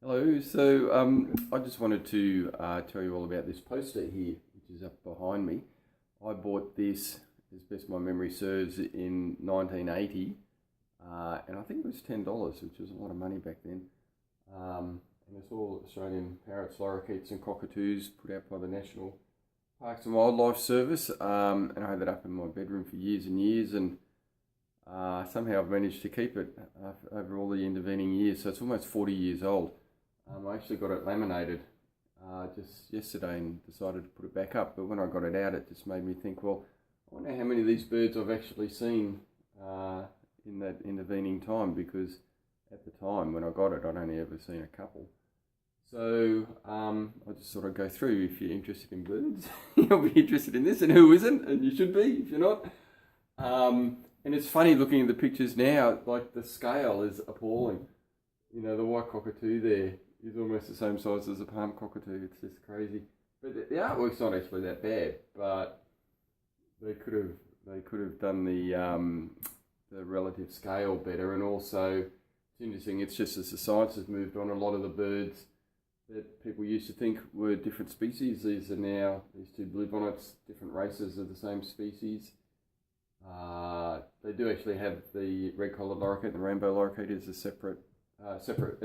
Hello, I just wanted to tell you all about this poster here, which is up behind me. I bought this, as best my memory serves, in 1980, and I think it was $10, which was a lot of money back then. And it's all Australian parrots, lorikeets and cockatoos put out by the National Parks and Wildlife Service, and I had that up in my bedroom for years and years, and somehow I've managed to keep it over all the intervening years, so it's almost 40 years old. I actually got it laminated just yesterday and decided to put it back up. But when I got it out, it just made me think, well, I wonder how many of these birds I've actually seen in that intervening time, because at the time when I got it, I'd only ever seen a couple. So I just sort of go through. If you're interested in birds, you'll be interested in this, and who isn't? And you should be if you're not. And it's funny looking at the pictures now, like the scale is appalling. You know, the white cockatoo there is almost the same size as a palm cockatoo. It's just crazy. But the artwork's not actually that bad, but they could have done the relative scale better. And also, it's interesting. It's just as the science has moved on, a lot of the birds that people used to think were different species, these are now these two bluebonnets, different races of the same species. They do actually have the red-collared lorikeet and the rainbow lorikeet as a separate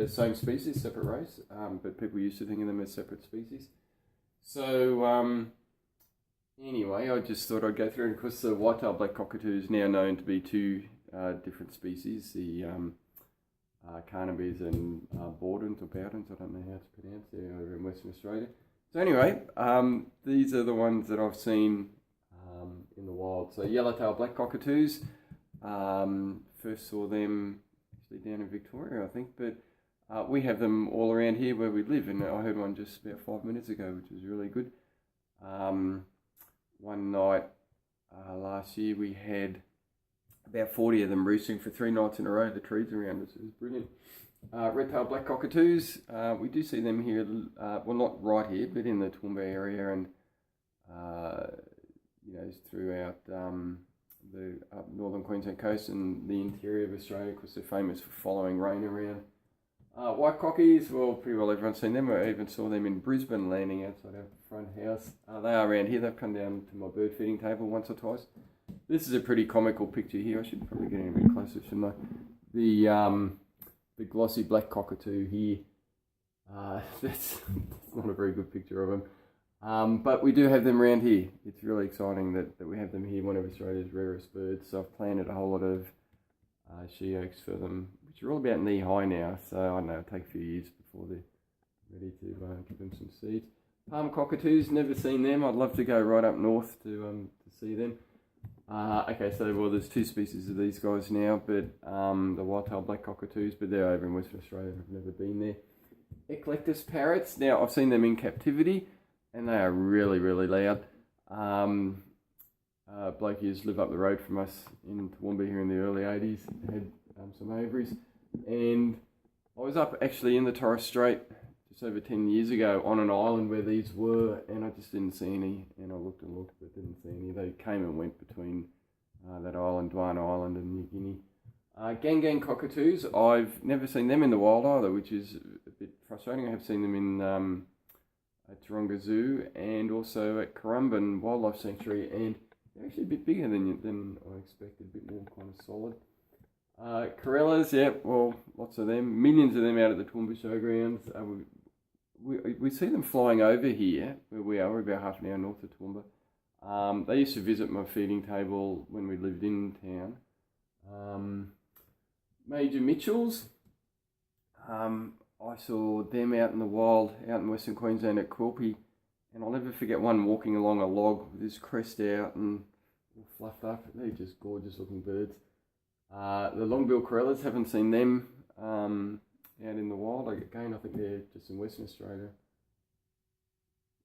same species, separate race, but people used to think of them as separate species. So anyway, I just thought I'd go through, and of course the white-tailed black cockatoo is now known to be two different species, the Carnaby's and Bordens or Bowdens, I don't know how to pronounce it, over in Western Australia. So anyway, these are the ones that I've seen in the wild. So yellow-tailed black cockatoos, first saw them down in Victoria, I think, but we have them all around here where we live, and I heard one just about 5 minutes ago, which was really good. One night last year we had about 40 of them roosting for 3 nights in a row. The trees around us, it was brilliant. Red-tailed black cockatoos, we do see them here, well, not right here, but in the Toowoomba area, and throughout the up northern Queensland coast and the interior of Australia, because they're famous for following rain around. White cockies, well, pretty well everyone's seen them. I even saw them in Brisbane landing outside our front house. They are around here. They've come down to my bird feeding table once or twice. This is a pretty comical picture here. I should probably get in a bit closer, shouldn't I? The glossy black cockatoo here. That's not a very good picture of him. But we do have them around here. It's really exciting that we have them here, one of Australia's rarest birds. So I've planted a whole lot of she-oaks for them, which are all about knee high now. So I don't know, it'll take a few years before they're ready to give them some seeds. Palm cockatoos, never seen them. I'd love to go right up north to see them. Okay, so well, there's 2 species of these guys now, but the white-tailed black cockatoos, but they're over in Western Australia. I've never been there. Eclectus parrots. Now I've seen them in captivity, and they are really, really loud. Bloke used to live up the road from us in Toowoomba here in the early 80s, had some aviaries, and I was up actually in the Torres Strait just over 10 years ago on an island where these were, and I just didn't see any, and I looked and looked but didn't see any. They came and went between that island, Dwan Island and New Guinea. Gang cockatoos, I've never seen them in the wild either, which is a bit frustrating. I have seen them in at Taronga Zoo and also at Currumbin Wildlife Sanctuary, and they're actually a bit bigger than I expected, a bit more kind of solid. Corellas, yeah, well, lots of them, millions of them out at the Toowoomba Showgrounds. We see them flying over here, where we are. We're about half an hour north of Toowoomba. They used to visit my feeding table when we lived in town. Major Mitchells, I saw them out in the wild, out in Western Queensland at Quilpie, and I'll never forget one walking along a log with his crest out and all fluffed up. They're just gorgeous looking birds. The long-billed corellas, haven't seen them out in the wild. Again, I think they're just in Western Australia.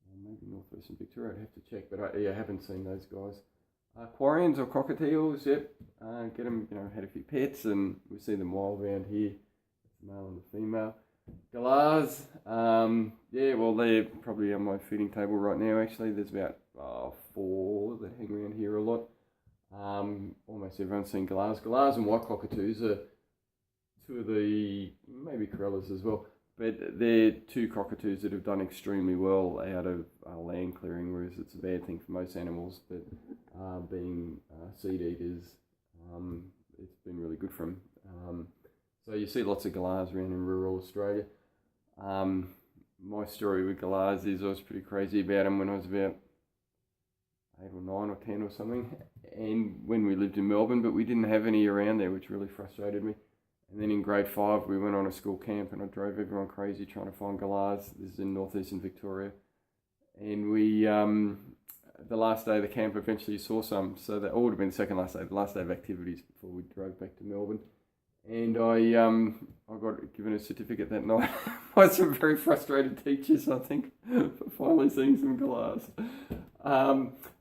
Or maybe northwestern Victoria, I'd have to check, but I haven't seen those guys. Quarians or cockatiels, yep. Get them, had a few pets, and we see them wild around here. The male and the female. Galahs, yeah, well, they're probably on my feeding table right now, actually. There's about 4 that hang around here a lot. Almost everyone's seen galahs. Galahs and white cockatoos are 2 of the, maybe corellas as well, but they're two cockatoos that have done extremely well out of land clearing, whereas it's a bad thing for most animals. But being seed eaters, it's been really good for them. So you see lots of galahs around in rural Australia. My story with galahs is I was pretty crazy about them when I was about 8 or 9 or 10 or something, and when we lived in Melbourne, but we didn't have any around there, which really frustrated me. And then in grade 5 we went on a school camp and I drove everyone crazy trying to find galahs. This is in northeastern Victoria, and we the last day of the camp eventually saw some, so that would have been the second last day, the last day of activities before we drove back to Melbourne. And I got given a certificate that night by some very frustrated teachers, I think, for finally seeing some galahs.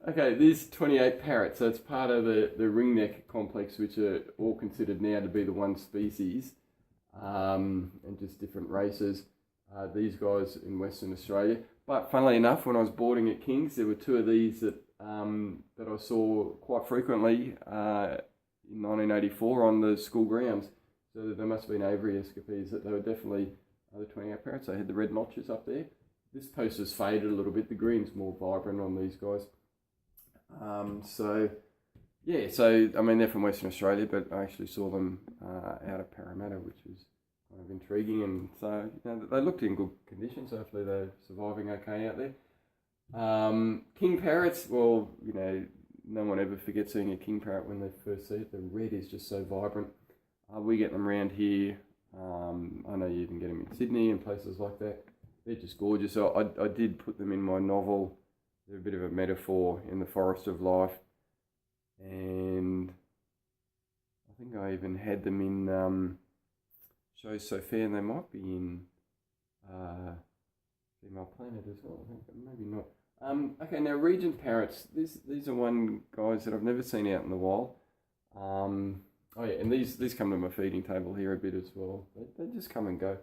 Okay, there's 28 parrots, so it's part of the ringneck complex, which are all considered now to be the one species, and just different races. These guys in Western Australia. But funnily enough, when I was boarding at King's, there were 2 of these that I saw quite frequently in 1984 on the school grounds. So there must have been aviary escapees, that they were definitely the 28 parrots. They had the red notches up there. This poster's faded a little bit. The green's more vibrant on these guys. So I mean, they're from Western Australia, but I actually saw them out of Parramatta, which was kind of intriguing. And so, they looked in good condition, so hopefully they're surviving okay out there. King parrots, well, no one ever forgets seeing a king parrot when they first see it. The red is just so vibrant. We get them around here. I know you even get them in Sydney and places like that. They're just gorgeous. So I did put them in my novel. They're a bit of a metaphor in the forest of life. And I think I even had them in shows so fair, and they might be in Female Planet as well. I think, maybe not. Okay, now Regent Parrots. These are one guys that I've never seen out in the wild. Oh yeah, and these come to my feeding table here a bit as well. They just come and go.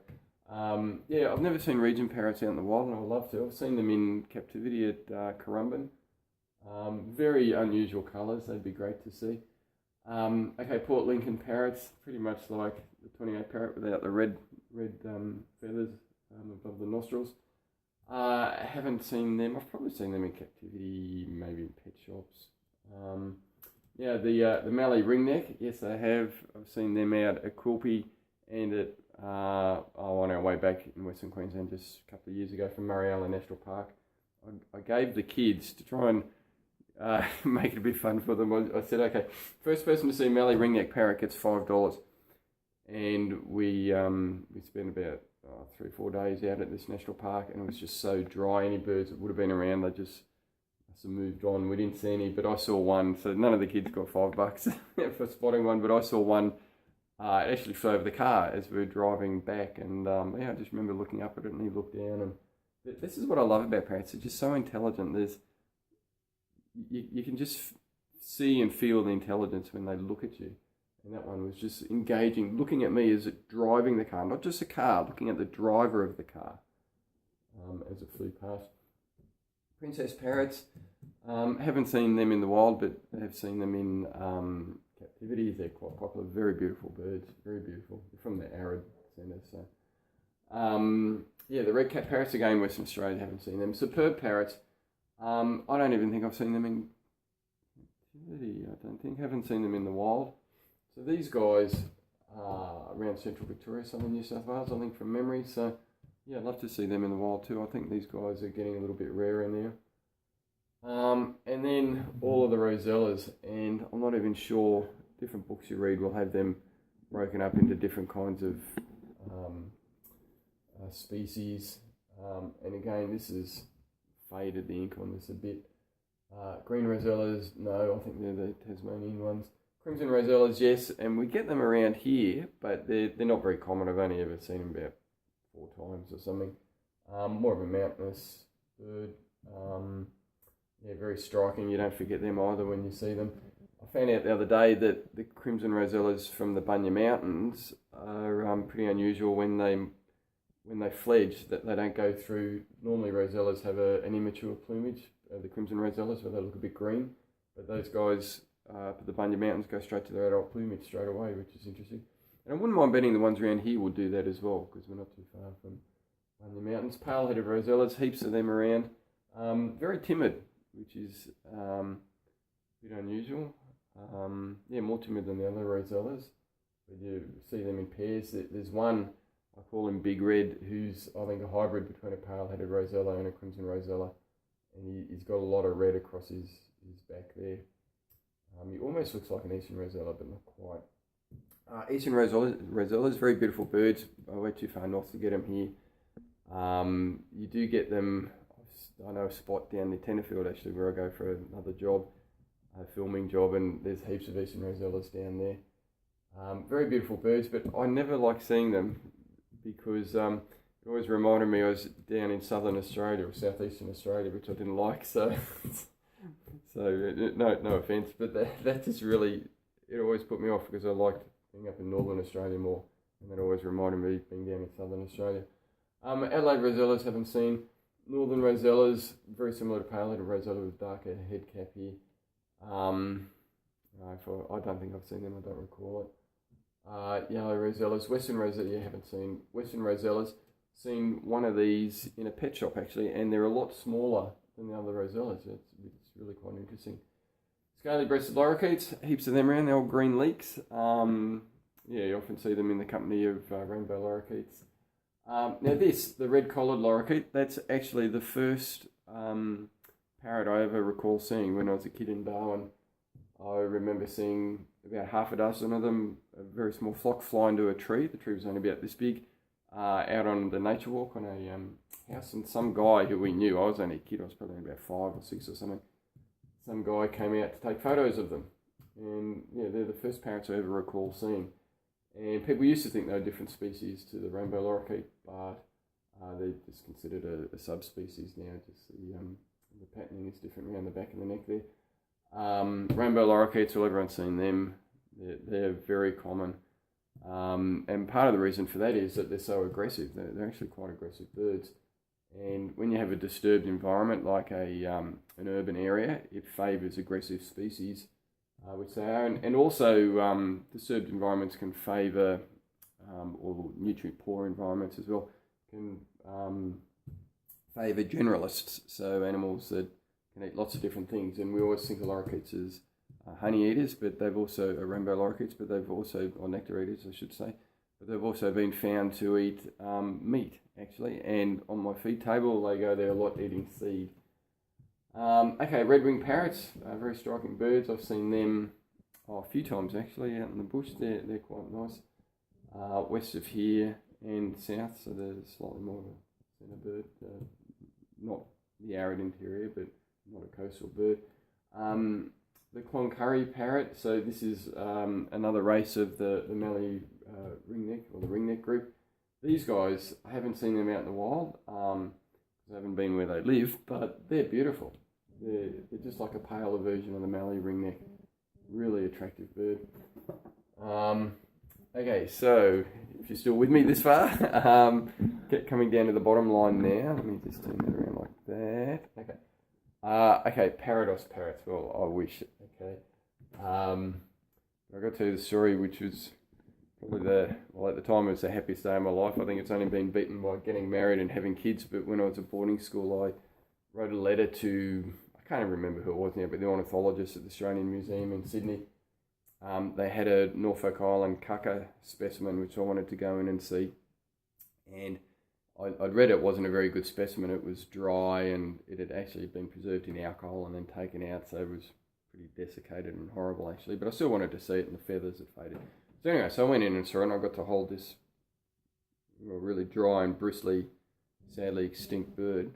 I've never seen Regent Parrots out in the wild, and I would love to. I've seen them in captivity at Currumbin. Very unusual colours. They'd be great to see. Okay, Port Lincoln Parrots, pretty much like the 28 parrot without the red feathers above the nostrils. I haven't seen them. I've probably seen them in captivity, maybe in pet shops. The Mallee ringneck, yes, I have. I've seen them out at Quilpie and at on our way back in Western Queensland just a couple of years ago from Murray-Allen National Park. I gave the kids, to try and make it a bit fun for them, I said, okay, first person to see Mallee ringneck parrot gets $5. And we spent about 3 or 4 days out at this national park, and it was just so dry. Any birds that would have been around, they just must have moved on. We didn't see any, but I saw one. So none of the kids got $5 for spotting one, but I saw one. It actually flew over the car as we were driving back, and I just remember looking up at it, and he looked down. And this is what I love about parrots. They're just so intelligent. You can just see and feel the intelligence when they look at you. And that one was just engaging, looking at me as it driving the car, not just the car, looking at the driver of the car as it flew past. Princess parrots, haven't seen them in the wild, but have seen them in captivity. They're quite popular, very beautiful birds, very beautiful. They're from the arid centre, so. The red-capped parrots, again, Western Australia, haven't seen them. Superb parrots, I don't even think I've seen them in captivity, haven't seen them in the wild. So these guys are around central Victoria, southern New South Wales, I think, from memory. So, yeah, I'd love to see them in the wild too. I think these guys are getting a little bit rarer now. And then all of the rosellas, and I'm not even sure, different books you read will have them broken up into different kinds of species. And again, this is faded the ink on this a bit. Green rosellas, no, I think they're the Tasmanian ones. Crimson rosellas, yes, and we get them around here, but they're not very common. I've only ever seen them about 4 times or something. More of a mountainous bird. Very striking. You don't forget them either when you see them. I found out the other day that the crimson rosellas from the Bunya Mountains are pretty unusual when they fledge, that they don't go through. Normally rosellas have an immature plumage, the crimson rosellas, where they look a bit green, but those guys the Bunya Mountains go straight to their adult plumage straight away, which is interesting. And I wouldn't mind betting the ones around here will do that as well, because we're not too far from the mountains. Pale-headed rosellas, heaps of them around. Very timid, which is a bit unusual. Yeah, more timid than the other rosellas. But you see them in pairs. There's one, I call him Big Red, who's I think a hybrid between a pale-headed rosella and a crimson rosella. And he's got a lot of red across his back there. He almost looks like an Eastern rosella, but not quite. Eastern rosellas, very beautiful birds. I went too far north to get them here. You do get them, I know a spot down near Tenterfield actually where I go for another job, a filming job, and there's heaps of Eastern rosellas down there. Very beautiful birds, but I never like seeing them because it always reminded me I was down in southern Australia or southeastern Australia, which I didn't like, so no offence, but that just really, it always put me off because I liked being up in northern Australia more, and that always reminded me of being down in southern Australia. Adelaide rosellas haven't seen. Northern rosellas, very similar to pale-headed rosella with darker head cap here. I don't think I've seen them, I don't recall it. Yellow rosellas, Western rosella, you haven't seen. Western rosellas, seen one of these in a pet shop actually, and they're a lot smaller than the other rosellas. It's really quite interesting. Scaly breasted lorikeets, heaps of them around, the old green leeks. Yeah, you often see them in the company of rainbow lorikeets. Now the red-collared lorikeet, that's actually the first parrot I ever recall seeing when I was a kid in Darwin. I remember seeing about half a dozen of them, a very small flock, fly into a tree. The tree was only about this big, out on the nature walk on a house, and some guy who we knew, I was only a kid, I was probably about 5 or 6 or something, some guy came out to take photos of them. And yeah, they're the first parrots I ever recall seeing. And people used to think they were different species to the rainbow lorikeet, but they're just considered a subspecies now. Just the patterning is different around the back of the neck there. Rainbow lorikeets, well, everyone's seen them. They're very common. And part of the reason for that is that they're so aggressive. They're actually quite aggressive birds. And when you have a disturbed environment like an urban area, it favours aggressive species, which they are. And also disturbed environments can favour, or nutrient poor environments as well, can favour generalists, so animals that can eat lots of different things. And we always think of lorikeets as honey eaters, but they've also, rainbow lorikeets, but they've also, or nectar eaters I should say, but they've also been found to eat meat actually, and on my feed table they go there a lot eating seed. Okay, red wing parrots, very striking birds. I've seen them a few times actually out in the bush. They're quite nice. West of here and south, so they're slightly more of a centre bird, not the arid interior, but not a coastal bird. The Cloncurry parrot, so this is another race of the Mallee ringneck, or the ringneck group. These guys, I haven't seen them out in the wild, because I haven't been where they live, but they're beautiful. They're just like a paler version of the Mallee ringneck. Really attractive bird. Okay, so if you're still with me this far, coming down to the bottom line now. Let me just turn that around like that. Okay. Okay, Parakeets. Well, I wish. Okay. I got to tell you the story, which was probably at the time it was the happiest day of my life. I think it's only been beaten by getting married and having kids. But when I was at boarding school, I wrote a letter to, I can't even remember who it was now, but the ornithologist at the Australian Museum in Sydney. They had a Norfolk Island cucka specimen which I wanted to go in and see, and I'd read it wasn't a very good specimen. It was dry and it had actually been preserved in alcohol and then taken out, so it was pretty desiccated and horrible actually, but I still wanted to see it, and the feathers had faded. So anyway, so I went in and saw it, and I got to hold this really dry and bristly, sadly extinct bird.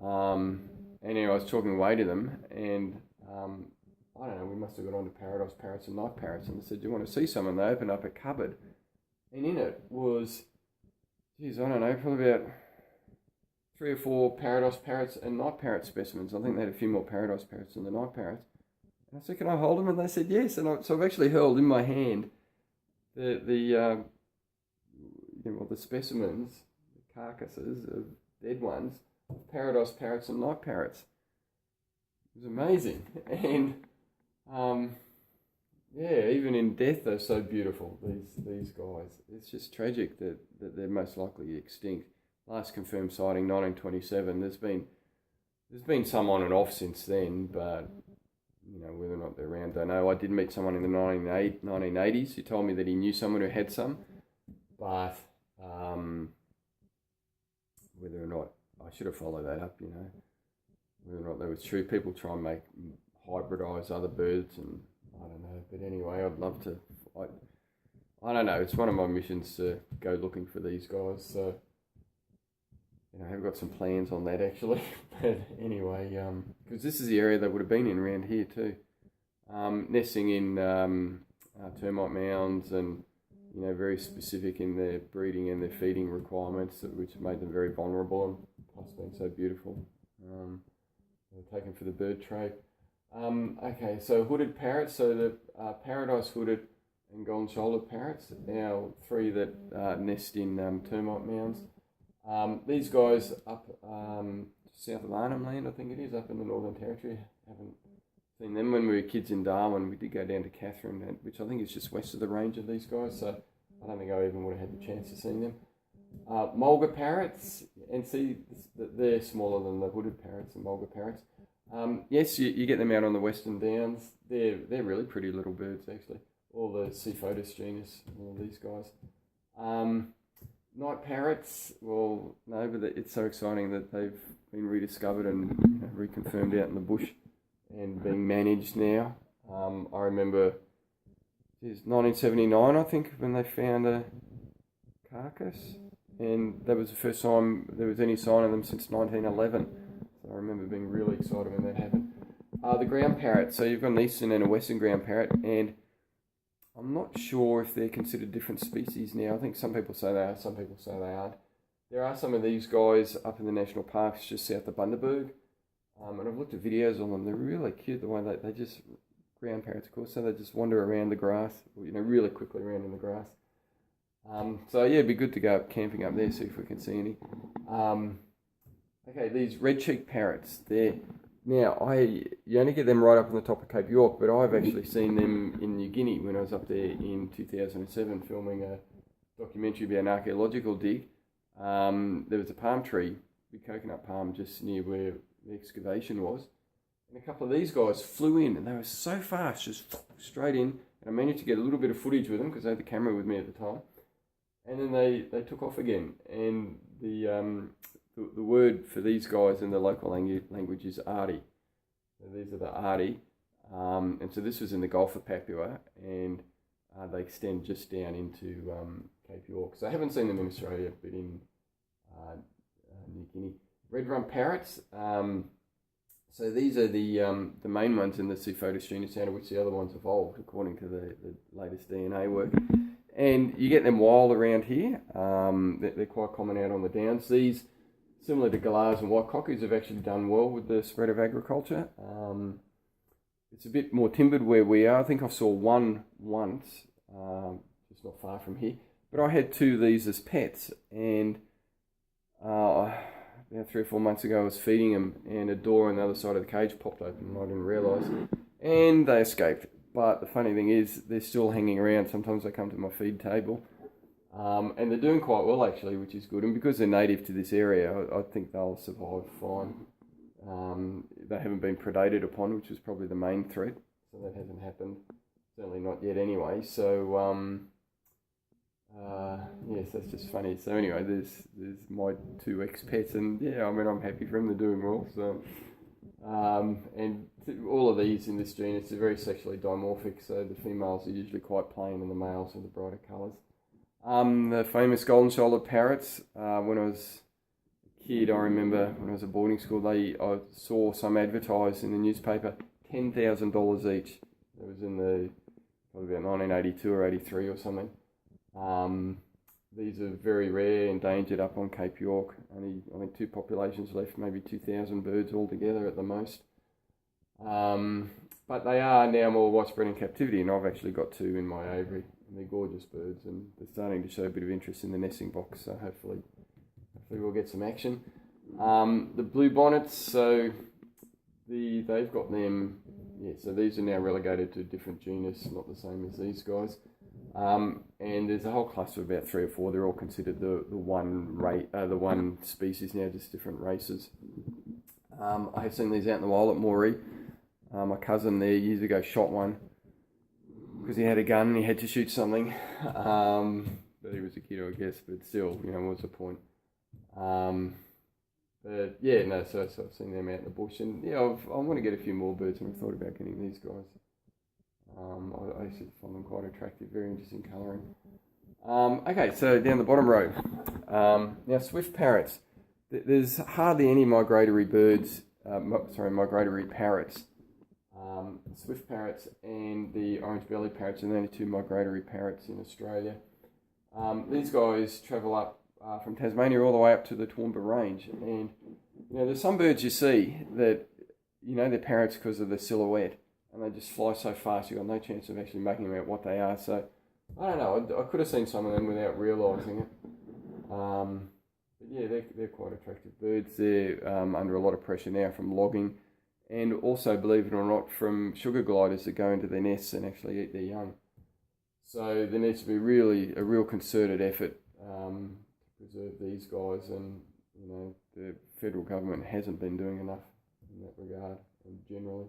And anyway, I was talking away to them, and I don't know, we must have got on to parrots and night parrots, and I said, do you want to see some? And they opened up a cupboard, and in it was, geez, I don't know, probably about 3 or 4 parrots and night parrot specimens. I think they had a few more parrots than the night parrots. And I said, can I hold them? And they said yes. And so I've actually held in my hand the specimens, the carcasses of dead ones, of parrots and night parrots. It was amazing. And Yeah, even in death they're so beautiful, these guys. It's just tragic that they're most likely extinct. Last confirmed sighting 1927. There's been some on and off since then, but whether or not they're around, don't know. I did meet someone in the 1980s who told me that he knew someone who had some, but whether or not, I should have followed that up, whether or not that was true. People try and hybridize other birds, and I don't know. But anyway, I'd love to. I don't know. It's one of my missions to go looking for these guys. So I've got some plans on that actually. But anyway, because this is the area they would have been in around here too, nesting in termite mounds, and very specific in their breeding and their feeding requirements, which made them very vulnerable, and plus being so beautiful. They're taken for the bird trade. Okay, so hooded parrots. So the paradise hooded and golden-shouldered parrots, now 3 that nest in termite mounds. These guys up south of Arnhem Land, I think it is, up in the Northern Territory. Haven't seen them. When we were kids in Darwin, we did go down to Catherine, which I think is just west of the range of these guys, so I don't think I even would have had the chance to see them. Mulga parrots, and see, they're smaller than the hooded parrots and mulga parrots. Yes, you get them out on the Western Downs. They're really pretty little birds, actually. All the Cephodus genus, all these guys. Night parrots, well, no, but it's so exciting that they've been rediscovered and reconfirmed out in the bush and being managed now. I remember it was 1979, I think, when they found a carcass, and that was the first time there was any sign of them since 1911. So I remember being really excited when that happened. The ground parrot, so you've got an eastern and a western ground parrot, and I'm not sure if they're considered different species now. I think some people say they are, some people say they aren't. There are some of these guys up in the national parks just south of Bundaberg, and I've looked at videos on them. They're really cute, the way they just, ground parrots of course, so they just wander around the grass, really quickly around in the grass. So yeah, it'd be good to go camping up there, see if we can see any. Okay, these red-cheeked parrots, now, you only get them right up on the top of Cape York, but I've actually seen them in New Guinea when I was up there in 2007 filming a documentary about an archaeological dig. There was a palm tree, big coconut palm, just near where the excavation was. And a couple of these guys flew in, and they were so fast, just straight in. And I managed to get a little bit of footage with them because I had the camera with me at the time. And then they took off again. And the word for these guys in the local language is Arti. So these are the Arti. And so this was in the Gulf of Papua, and they extend just down into Cape York. So I haven't seen them in Australia, but in New Guinea. Red rump parrots. So these are the main ones in the Cephodus genus, out of which the other ones evolved according to the latest DNA work. And you get them wild around here. They're quite common out on the downs. These, similar to galahs and white cockatoos, have actually done well with the spread of agriculture. It's a bit more timbered where we are. I think I saw one once, just not far from here. But I had 2 of these as pets, and about 3 or 4 months ago I was feeding them, and a door on the other side of the cage popped open, and I didn't realise, and they escaped. But the funny thing is, they're still hanging around. Sometimes they come to my feed table. And they're doing quite well actually, which is good. And because they're native to this area, I think they'll survive fine. They haven't been predated upon, which was probably the main threat. So that hasn't happened. Certainly not yet anyway. So, yes, that's just funny. So anyway, there's my 2 ex-pets, and yeah, I mean, I'm happy for them. They're doing well. So, and all of these in this genus are very sexually dimorphic. So the females are usually quite plain, and the males are the brighter colours. The famous golden-shouldered parrots, when I was a kid, I remember when I was at boarding school, I saw some advertised in the newspaper, $10,000 each. It was in probably about 1982 or 83 or something. These are very rare, endangered up on Cape York. Only, I think, 2 populations left, maybe 2,000 birds altogether at the most. But they are now more widespread in captivity, and I've actually got 2 in my aviary. And they're gorgeous birds, and they're starting to show a bit of interest in the nesting box, so hopefully we'll get some action. The blue bonnets, so they've got them yeah, so these are now relegated to a different genus, not the same as these guys. And there's a whole cluster of about 3 or 4. They're all considered the one species now, just different races. I have seen these out in the wild at Moree. My cousin there years ago shot one because he had a gun and he had to shoot something. But he was a kid, I guess. But still, what's the point? But yeah, no. So I've seen them out in the bush, and yeah, I want to get a few more birds, and I've thought about getting these guys. I actually find them quite attractive, very interesting colouring. Okay, so down the bottom row. Now, swift parrots. There's hardly any migratory birds, migratory parrots. Swift parrots and the orange-bellied parrots are the only 2 migratory parrots in Australia. These guys travel up from Tasmania all the way up to the Toowoomba Range. And, there's some birds you see that, they're parrots because of the silhouette. And they just fly so fast, you've got no chance of actually making them out what they are. So, I don't know, I could have seen some of them without realising it. But yeah, they're quite attractive birds. They're under a lot of pressure now from logging, and also, believe it or not, from sugar gliders that go into their nests and actually eat their young. So there needs to be a real concerted effort to preserve these guys, and the federal government hasn't been doing enough in that regard, and generally.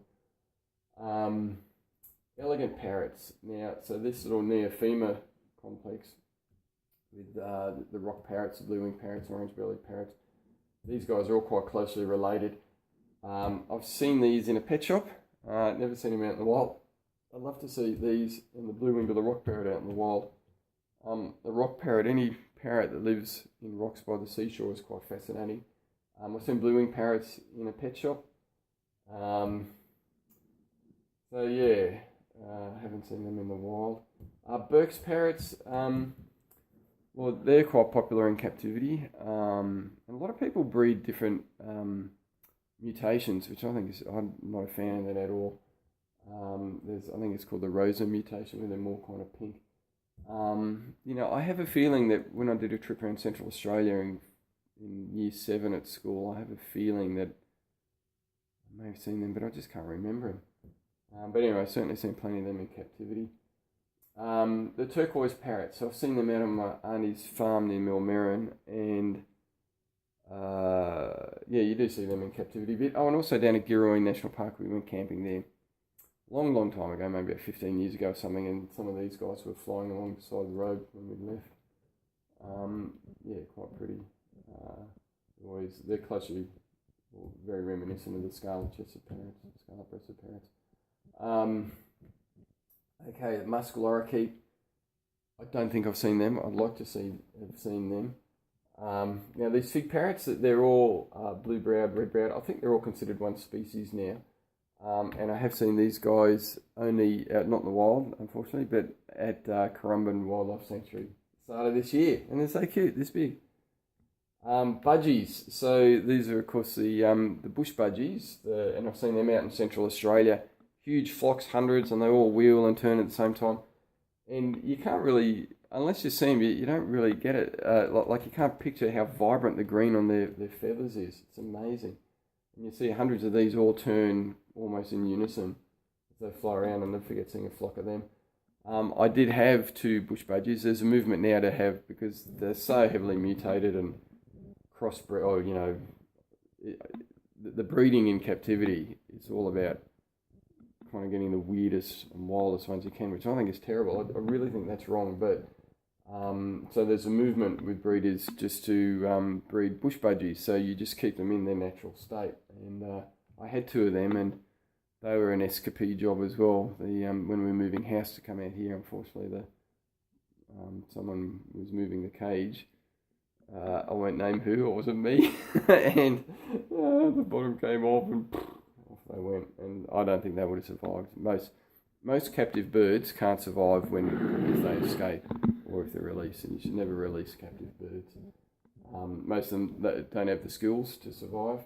Elegant parrots. Now, so this little Neophema complex with the rock parrots, the blue wing parrots, orange-bellied parrots. These guys are all quite closely related. I've seen these in a pet shop. Never seen them out in the wild. I'd love to see these and the blue winged or the rock parrot out in the wild. The rock parrot, any parrot that lives in rocks by the seashore, is quite fascinating. I've seen blue winged parrots in a pet shop. So yeah, haven't seen them in the wild. Burke's parrots, well, they're quite popular in captivity. And a lot of people breed different mutations, which I'm not a fan of that at all. I think it's called the Rosa mutation, where they're more kind of pink. I have a feeling that when I did a trip around Central Australia in year 7 at school, I have a feeling that I may have seen them, but I just can't remember them. But anyway, I've certainly seen plenty of them in captivity. The turquoise parrots. So I've seen them out on my auntie's farm near Millmerran, and yeah, you do see them in captivity a bit. Oh, and also down at Girraween National Park, we went camping there long time ago, maybe about 15 years ago or something, and some of these guys were flying along the side of the road when we left. Yeah, quite pretty. They're closely, very reminiscent of the scarlet-chested parrots, scarlet-breasted parrots. Okay, the musk lorikeet. I don't think I've seen them. I'd like to have seen them. Now these fig parrots, they're all blue-browed, red-browed. I think they're all considered one species now. And I have seen these guys only out, not in the wild, unfortunately, but at Currumbin Wildlife Sanctuary started this year, and they're so cute, this big. Budgies. So these are, of course, the bush budgies, and I've seen them out in Central Australia. Huge flocks, hundreds, and they all wheel and turn at the same time. And you can't really, unless you see them, you don't really get it. Like you can't picture how vibrant the green on their feathers is. It's amazing. And you see hundreds of these all turn almost in unison as they fly around, and never forget seeing a flock of them. I did have 2 bush budgies. There's a movement now to have, because they're so heavily mutated and crossbred, or the breeding in captivity is all about kind of getting the weirdest and wildest ones you can, which I think is terrible. I really think that's wrong, but so there's a movement with breeders just to breed bush budgies, so you just keep them in their natural state. And I had 2 of them, and they were an escapee job as well. When we were moving house to come out here, unfortunately, someone was moving the cage. I won't name who, it wasn't me, and the bottom came off, and off they went. And I don't think they would have survived. Most captive birds can't survive if they escape or if they're released, and you should never release captive birds. Most of them don't have the skills to survive.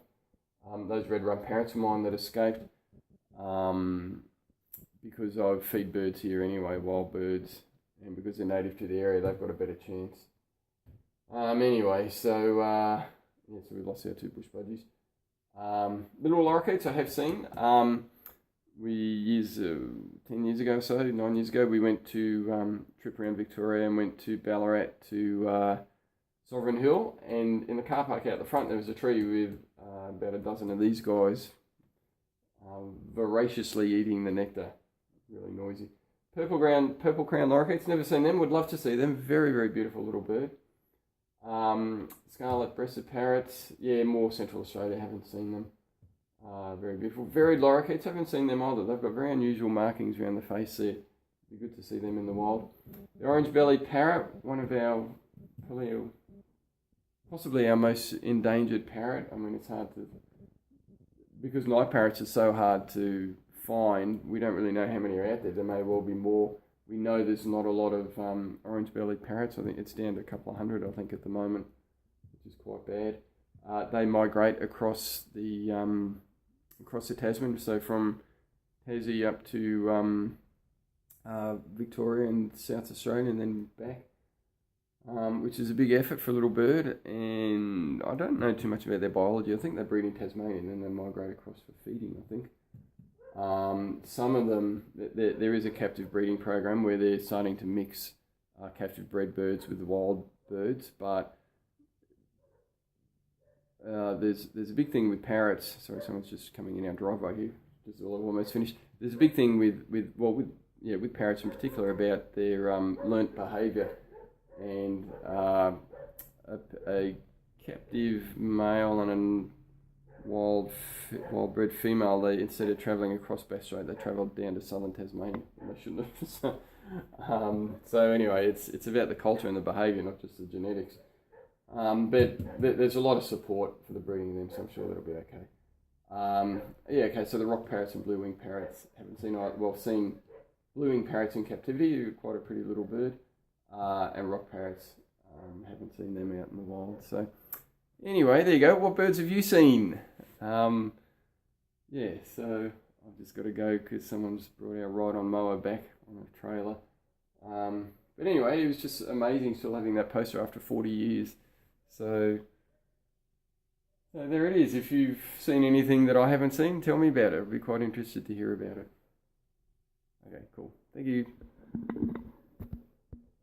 Those red-run parrots of mine that escaped, because I feed birds here anyway, wild birds, and because they're native to the area, they've got a better chance. Anyway, so we lost our 2 bush budgies. Little lorikeets I have seen. 10 years ago or so, 9 years ago, we went to trip around Victoria and went to Ballarat to Sovereign Hill, and in the car park out the front there was a tree with about a dozen of these guys voraciously eating the nectar. Really noisy. Purple crown lorikeets, never seen them, would love to see them. Very, very beautiful little bird. Scarlet breasted parrots, yeah, more Central Australia, haven't seen them. Very beautiful. Varied lorikeets, haven't seen them either. They've got very unusual markings around the face there. Be good to see them in the wild. The orange-bellied parrot, one of our, possibly our most endangered parrot. I mean, it's hard to, because night parrots are so hard to find, we don't really know how many are out there. There may well be more. We know there's not a lot of orange-bellied parrots. I think it's down to a couple of hundred, I think, at the moment, which is quite bad. They migrate across the Tasman, so from Tassie up to Victoria and South Australia and then back, which is a big effort for a little bird. And I don't know too much about their biology. I think they breed in Tasmania and then they migrate across for feeding, I think. Some of them, there is a captive breeding program where they're starting to mix captive bred birds with the wild birds, but there's a big thing with parrots. Sorry, someone's just coming in our driveway here. Just almost finished. There's a big thing with parrots in particular about their learnt behaviour, and a captive male and a wild bred female, they, instead of travelling across Bass Strait, they travelled down to southern Tasmania. They shouldn't have. So anyway, it's about the culture and the behaviour, not just the genetics. But there's a lot of support for the breeding of them, so I'm sure that'll be okay. Okay, so the rock parrots and blue wing parrots, seen blue wing parrots in captivity, quite a pretty little bird, and rock parrots, haven't seen them out in the wild. So anyway, there you go. What birds have you seen? So I've just got to go because someone's brought our ride-on mower back on a trailer. But anyway, it was just amazing still having that poster after 40 years. So there it is. If you've seen anything that I haven't seen, tell me about it. I'd be quite interested to hear about it. Okay, cool. Thank you.